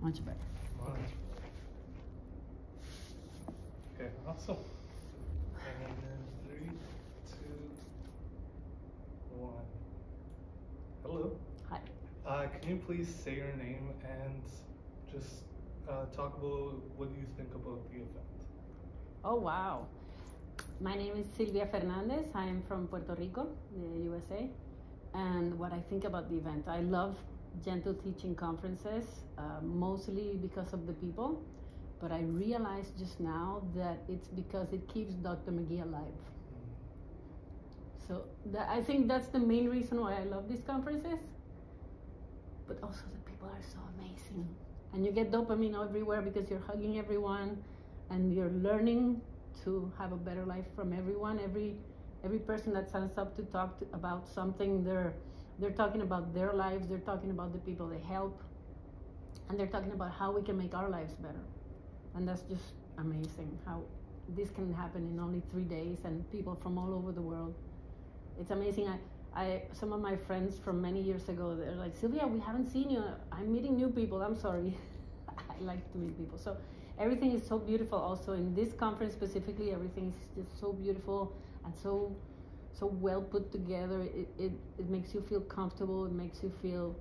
Much better. Much. Okay, awesome. And then 3, 2, 1. Hello. Hi. Can you please say your name and just talk about what you think about the event? Oh, wow. My name is Silvia Fernandez. I am from Puerto Rico, the USA. And what I think about the event, I love gentle teaching conferences, mostly because of the people. But I realized just now that it's because it keeps Dr. McGee alive. So I think that's the main reason why I love these conferences. But also the people are so amazing. And you get dopamine everywhere because you're hugging everyone and you're learning to have a better life from everyone. Every person that signs up to talk about something, they're talking about their lives, they're talking about the people they help, and they're talking about how we can make our lives better. And that's just amazing how this can happen in only 3 days and people from all over the world. It's amazing. Some of my friends from many years ago, they're like, Sylvia, we haven't seen you. I'm meeting new people. I'm sorry. I like to meet people. So everything is so beautiful. Also in this conference specifically, everything is just so beautiful and so well put together. It makes you feel comfortable. It makes you feel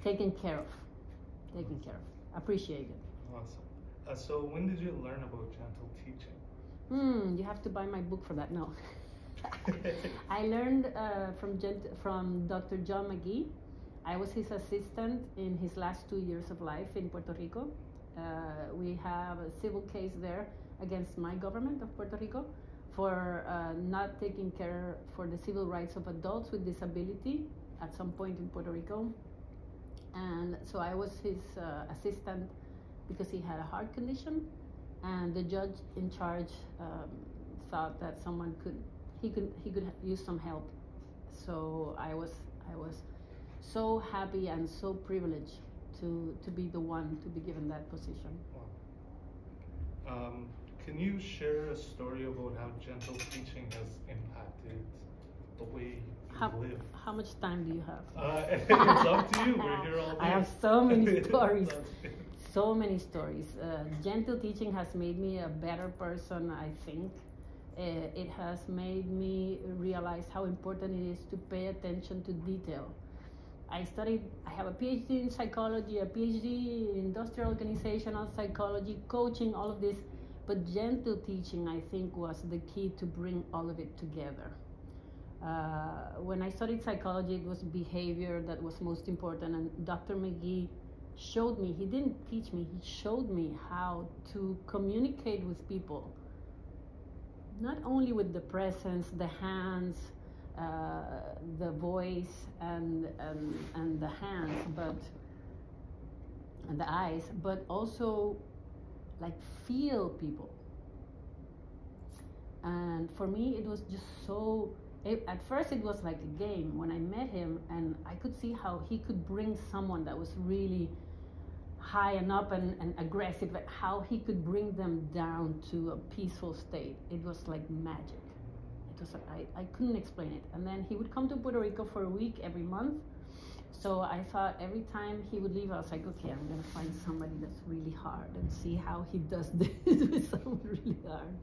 taken care of, appreciated. Awesome. So when did you learn about gentle teaching? You have to buy my book for that. No. I learned from Dr. John McGee. I was his assistant in his last 2 years of life in Puerto Rico. We have a civil case there against my government of Puerto Rico for not taking care for the civil rights of adults with disability at some point in Puerto Rico. And so I was his assistant because he had a heart condition, and the judge in charge thought that he could use some help. So I was so happy and so privileged to be the one to be given that position. Wow. Can you share a story about how gentle teaching has impacted the way you live? How much time do you have? It's up to you. We're here all day. I have so many stories. So many stories. Gentle teaching has made me a better person, I think. It has made me realize how important it is to pay attention to detail. I have a PhD in psychology, a PhD in industrial organizational psychology, coaching, all of this. But gentle teaching, I think, was the key to bring all of it together. When I studied psychology, it was behavior that was most important. And Dr. McGee showed me, he didn't teach me, he showed me how to communicate with people. Not only with the presence, the hands, the voice, and the hands, and the eyes, but also like feel people. And for me, it was just so. At first, it was like a game when I met him, and I could see how he could bring someone that was really high and up and aggressive, but how he could bring them down to a peaceful state. It was like magic. It was I couldn't explain it. And then he would come to Puerto Rico for a week every month. So I thought every time he would leave, I was like, okay, I'm gonna find somebody that's really hard and see how he does this with someone really hard.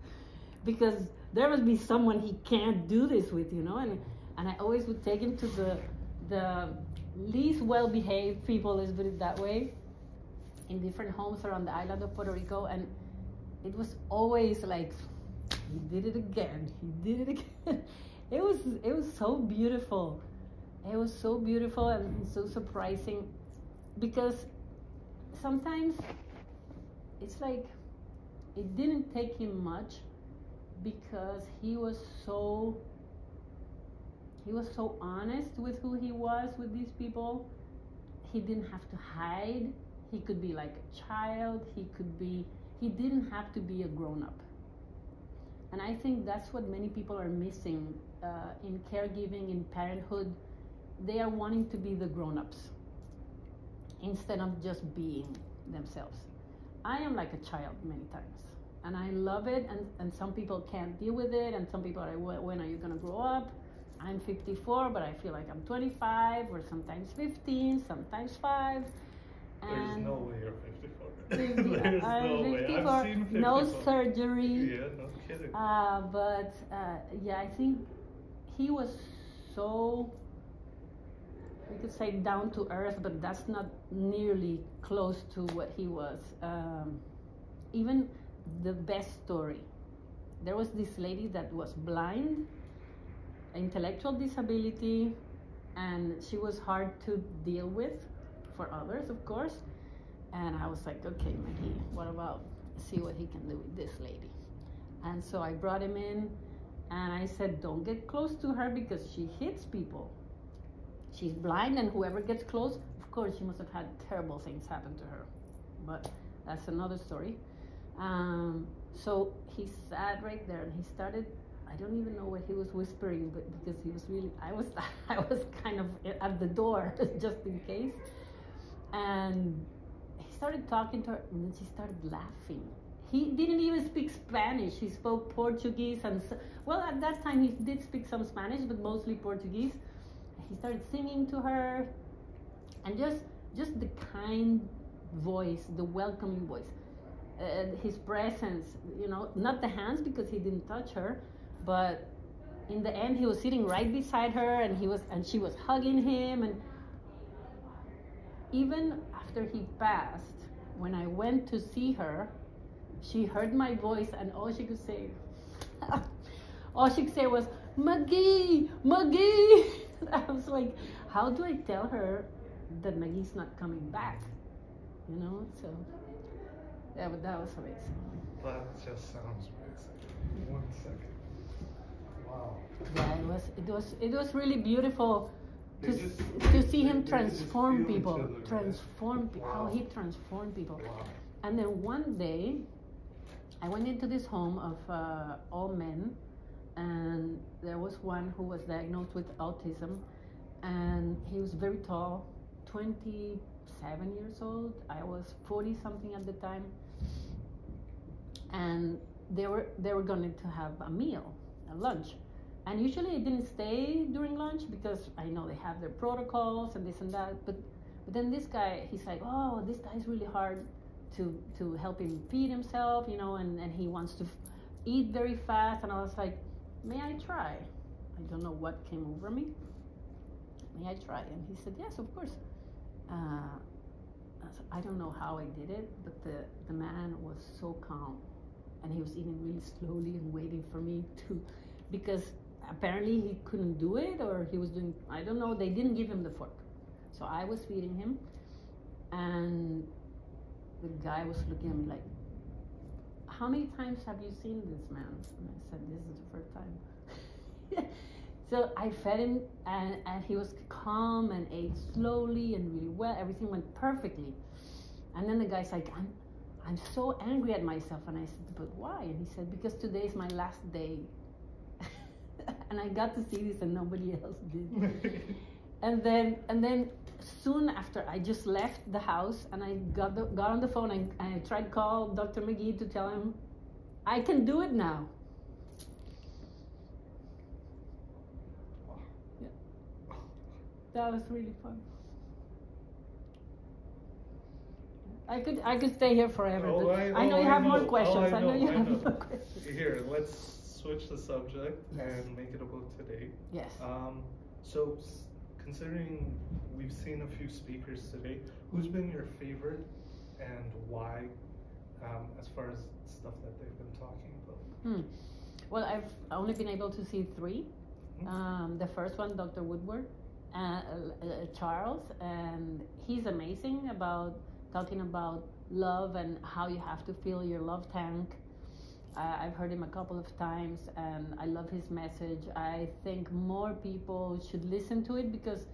Because there must be someone he can't do this with, you know? And I always would take him to the least well-behaved people, let's put it that way, in different homes around the island of Puerto Rico, and it was always like, he did it again. It was so beautiful. It was so beautiful and so surprising, because sometimes it's like it didn't take him much, because he was so honest with who he was with these people. He didn't have to hide. He could be like a child. He didn't have to be a grown-up. And I think that's what many people are missing in caregiving, in parenthood. They are wanting to be the grown-ups instead of just being themselves. I am like a child many times, and I love it, and some people can't deal with it, and some people are like, when are you gonna grow up? I'm 54, but I feel like I'm 25, or sometimes 15, sometimes 5. There's no way you're There's no way. I've seen 50 no bucks. surgery. Yeah, no kidding. But yeah, I think he was so, we could say down to earth, but that's not nearly close to what he was. Even the best story. There was this lady that was blind, intellectual disability, and she was hard to deal with for others, of course. And I was like, okay, McGee, what about see what he can do with this lady? And so I brought him in, and I said, don't get close to her because she hits people. She's blind, and whoever gets close, of course, she must have had terrible things happen to her. But that's another story. So he sat right there, and he started, I don't even know what he was whispering, but because he was really, I was kind of at the door, just in case. And he started talking to her, and then she started laughing. He didn't even speak Spanish. He spoke Portuguese, and well, at that time he did speak some Spanish, but mostly Portuguese. He started singing to her, and just the kind voice, the welcoming voice, his presence. You know, not the hands because he didn't touch her, but in the end he was sitting right beside her, and she was hugging him. And even after he passed, when I went to see her, she heard my voice, and all she could say was, McGee, McGee. I was like, how do I tell her that McGee's not coming back? You know, so yeah, but that was amazing. That just sounds amazing. 1 second. Wow. Yeah, it was really beautiful to see him transform people, how he transformed people. Wow. And then one day, I went into this home of all men, and there was one who was diagnosed with autism, and he was very tall, 27 years old. I was 40 something at the time, and they were going to have a meal, a lunch. And usually I didn't stay during lunch because I know they have their protocols and this and that. But then this guy, he's like, oh, this guy's really hard to help him feed himself, you know, and he wants to eat very fast. And I was like, may I try? I don't know what came over me. May I try? And he said, yes, of course. I don't know how I did it, but the man was so calm, and he was eating really slowly and waiting for me to, because apparently he couldn't do it, or he was doing, I don't know, they didn't give him the fork. So I was feeding him, and the guy was looking at me like, how many times have you seen this man? And I said, this is the first time. So I fed him, and he was calm and ate slowly and really well. Everything went perfectly. And then the guy's like, I'm so angry at myself. And I said, but why? And he said, because today is my last day. And I got to see this and nobody else did. and then soon after, I just left the house, and I got on the phone, and I tried to call Dr. McGee to tell him, I can do it now. Yeah. That was really fun. I could stay here forever. I know you have more questions. I know you have more questions. Here, let's switch the subject and make it about today. Yes. So, considering we've seen a few speakers today, who's been your favorite and why, as far as stuff that they've been talking about? Well, I've only been able to see 3. The first one, Dr. Woodward, Charles, and he's amazing about talking about love and how you have to fill your love tank. I've heard him a couple of times, and I love his message. I think more people should listen to it, because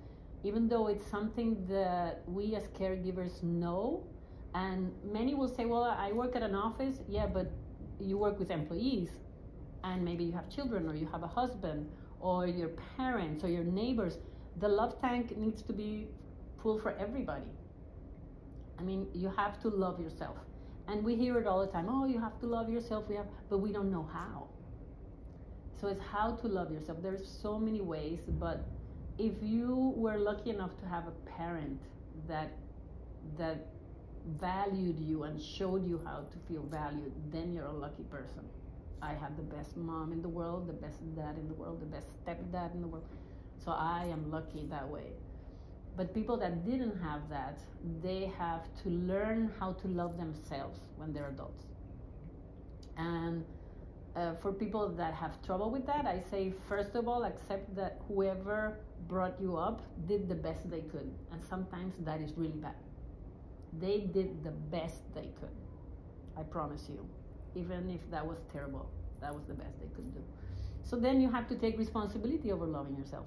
even though it's something that we as caregivers know, and many will say, well, I work at an office. Yeah, but you work with employees, and maybe you have children, or you have a husband, or your parents, or your neighbors. The love tank needs to be full for everybody. I mean, you have to love yourself. And we hear it all the time, oh, you have to love yourself, but we don't know how. So it's how to love yourself. There's so many ways, but if you were lucky enough to have a parent that valued you and showed you how to feel valued, then you're a lucky person. I have the best mom in the world, the best dad in the world, the best stepdad in the world. So I am lucky that way. But people that didn't have that, they have to learn how to love themselves when they're adults. And for people that have trouble with that, I say, first of all, accept that whoever brought you up did the best they could. And sometimes that is really bad. They did the best they could. I promise you. Even if that was terrible, that was the best they could do. So then you have to take responsibility over loving yourself.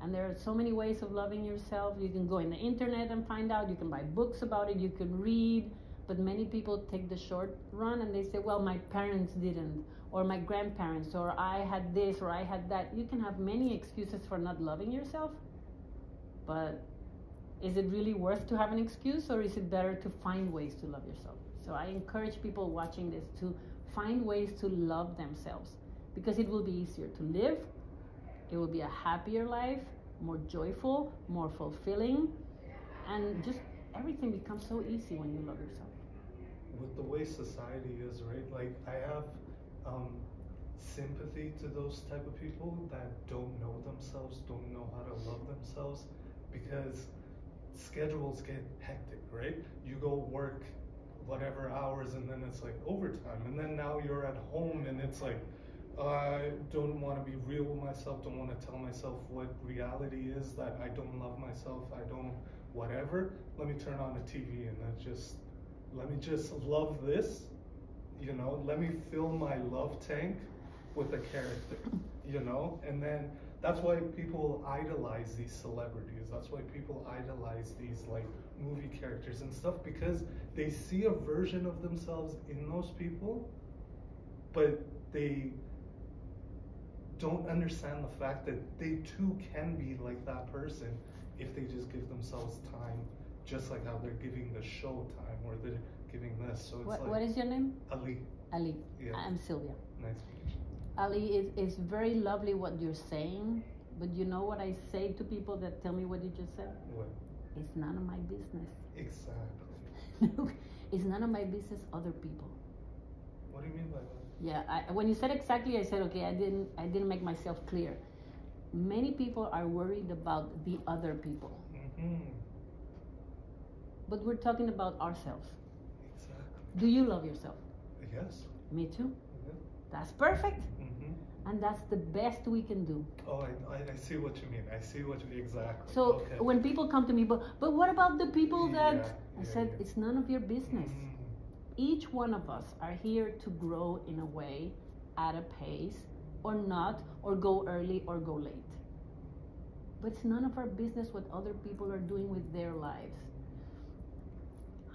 And there are so many ways of loving yourself. You can go in the internet and find out. You can buy books about it. You can read. But many people take the short run and they say, well, my parents didn't, or my grandparents, or I had this, or I had that. You can have many excuses for not loving yourself. But is it really worth to have an excuse, or is it better to find ways to love yourself? So I encourage people watching this to find ways to love themselves, because it will be easier to live. It will be a happier life, more joyful, more fulfilling, and just everything becomes so easy when you love yourself. With the way society is, right? Like, I have sympathy to those type of people that don't know themselves, don't know how to love themselves, because schedules get hectic, right? You go work whatever hours and then it's like overtime, and then now you're at home and it's like, I don't want to be real with myself, don't want to tell myself what reality is, that I don't love myself, I don't whatever. Let me turn on the TV and let me just love this, you know, let me fill my love tank with a character, you know. And then that's why people idolize these celebrities, that's why people idolize these like movie characters and stuff, because they see a version of themselves in those people, but they don't understand the fact that they too can be like that person if they just give themselves time, just like how they're giving the show time, or they're giving this. So it's what is your name? Ali. Ali. Yeah. I'm Sylvia. Nice to meet you. Ali, it's very lovely what you're saying, but you know what I say to people that tell me what you just said? What? It's none of my business. Exactly. It's none of my business, other people. What do you mean by that? Yeah, when you said exactly, I said, okay, I didn't make myself clear. Many people are worried about the other people. Mm-hmm. But we're talking about ourselves. Exactly. Do you love yourself? Yes. Me too. Yeah. That's perfect. Mm-hmm. And that's the best we can do. Oh, I see what you mean. I see what you mean. Exactly. So okay. when people come to me, but what about the people that... Yeah, I said, it's none of your business. Mm-hmm. Each one of us are here to grow in a way, at a pace, or not, or go early or go late. But it's none of our business what other people are doing with their lives.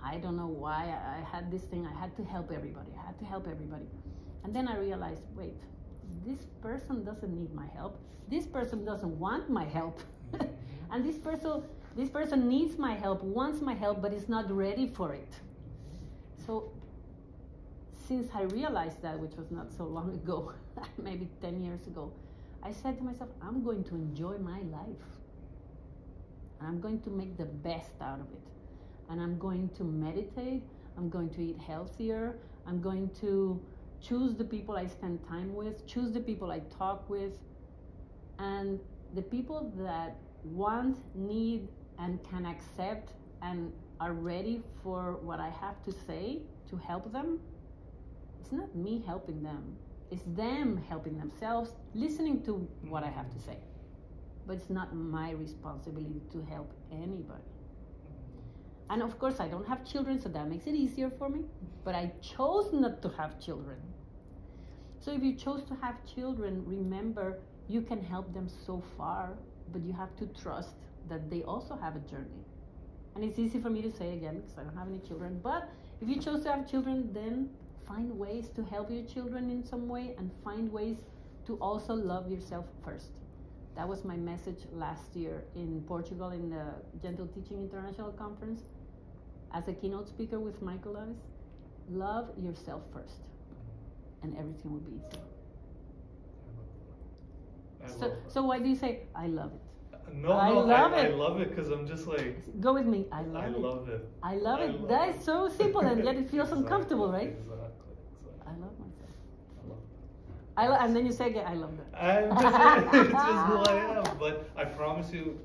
I don't know why I had this thing, I had to help everybody, And then I realized, wait, this person doesn't need my help. This person doesn't want my help. And this person needs my help, wants my help, but is not ready for it. So since I realized that, which was not so long ago, maybe 10 years ago, I said to myself, I'm going to enjoy my life. And I'm going to make the best out of it. And I'm going to meditate, I'm going to eat healthier, I'm going to choose the people I spend time with, choose the people I talk with, and the people that want, need, and can accept and are ready for what I have to say to help them. It's not me helping them, it's them helping themselves, listening to what I have to say. But it's not my responsibility to help anybody. And of course, I don't have children, so that makes it easier for me. But I chose not to have children. So if you chose to have children, remember, you can help them so far, but you have to trust that they also have a journey. And it's easy for me to say again, because I don't have any children. But if you chose to have children, then find ways to help your children in some way, and find ways to also love yourself first. That was my message last year in Portugal in the Gentle Teaching International Conference. As a keynote speaker with Michael Levis, love yourself first, and everything will be easier. So why do you say, I love it? No, I no, love I it. love it because I'm just like, Go with me. I love I it. love it. I love I it. love That it. is so simple, and yet it feels uncomfortable, right? Exactly. I love myself. I love it. And then you say again, I love that. I'm just, it's just who I am. But I promise you,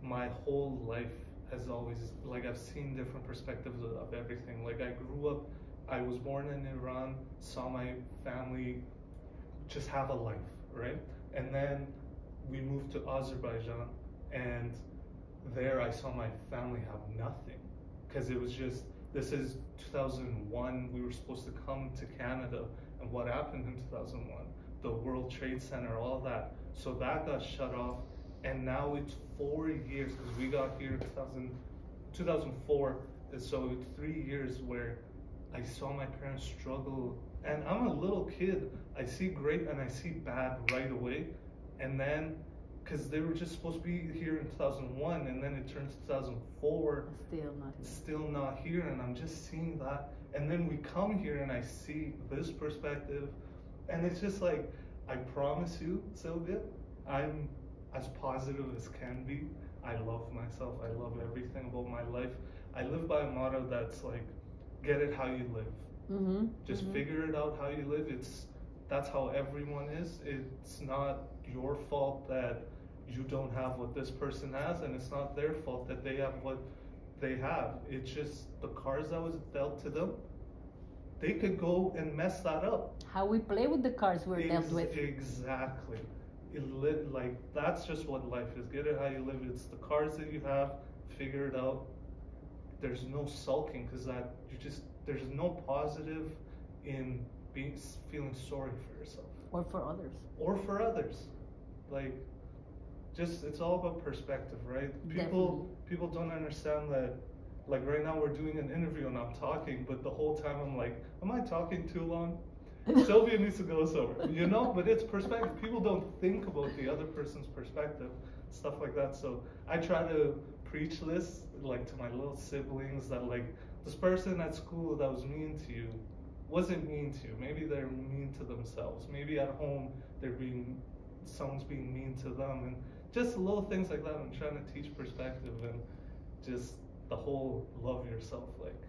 my whole life has always, like, I've seen different perspectives of everything. Like, I grew up, I was born in Iran, saw my family just have a life, right? And then we moved to Azerbaijan, and there I saw my family have nothing. Because it was just, this is 2001, we were supposed to come to Canada, and what happened in 2001? The World Trade Center, all that. So that got shut off, and now it's 4 years, because we got here in 2004, and so it's 3 years where I saw my parents struggle, and I'm a little kid, I see great and I see bad right away, and then, because they were just supposed to be here in 2001, and then it turns 2004, still not here, and I'm just seeing that, and then we come here and I see this perspective, and it's just like, I promise you, Sylvia, I'm as positive as can be. I love myself, I love everything about my life. I live by a motto that's like, get it how you live. Just figure it out how you live. That's how everyone is. It's not your fault that you don't have what this person has, and it's not their fault that they have what they have. It's just the cards that was dealt to them. They could go and mess that up. How we play with the cards we're dealt with. Exactly. Like, that's just what life is. Get it how you live. It's the cards that you have. Figure it out. There's no sulking, because there's no positive in feeling sorry for yourself. Or for others. Or for others. Like, just, it's all about perspective, right? People don't understand that, like, right now we're doing an interview and I'm talking, but the whole time I'm like, am I talking too long? Sylvia needs to go somewhere, you know? But it's perspective. People don't think about the other person's perspective, stuff like that. So I try to preach this, like, to my little siblings, that, like, this person at school that was mean to you wasn't mean to you. Maybe they're mean to themselves. Maybe at home someone's being mean to them, and just little things like that. I'm trying to teach perspective, and just the whole love yourself, like,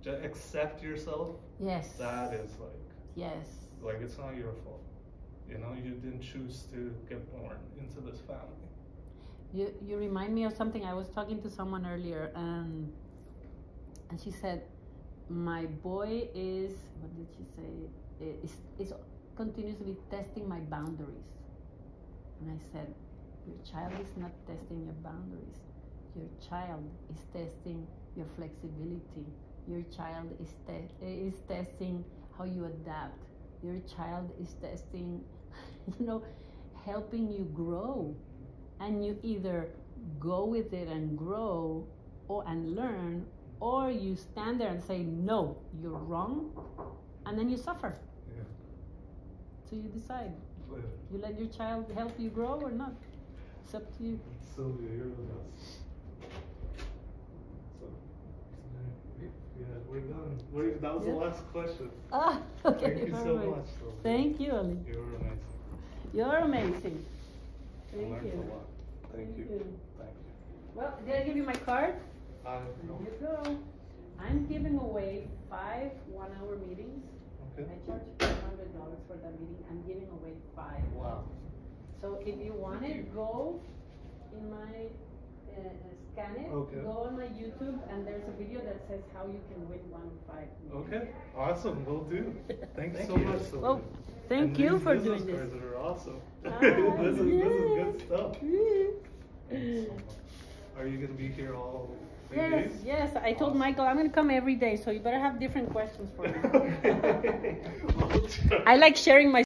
just accept yourself. Yes. That is like. Yes. Like, it's not your fault. You know, you didn't choose to get born into this family. You remind me of something. I was talking to someone earlier, and she said, my boy is, what did she say, is continuously testing my boundaries. And I said, your child is not testing your boundaries. Your child is testing your flexibility. Your child is testing how you adapt. Your child is testing, helping you grow. And you either go with it and grow and learn, or you stand there and say, no, you're wrong, and then you suffer. Yeah. So you decide. You let your child help you grow or not. It's up to you. Sylvia, you're the best. So, yeah, we're done. That was the last question. Okay. Thank you so much, Sylvia. Thank you, Ali. You're amazing. You're amazing. Thank I learned you. a lot. Thank you. Thank you. Well, did I give you my card? No. Here you go. I'm giving away 5 one-hour meetings. Okay. I charge $500 for that meeting. I'm giving away 5. Wow. So if you want it, go in my scan it. Okay. Go on my YouTube, and there's a video that says how you can win 5 meetings. Okay. Awesome. Will do. Thank you so much, Sylvia. Well, thank you for doing this. Cards are awesome. This is good stuff. Thank you so much. Are you gonna be here all 3 days? Yes. I told Michael I'm gonna come every day, so you better have different questions for me. Okay. I like sharing my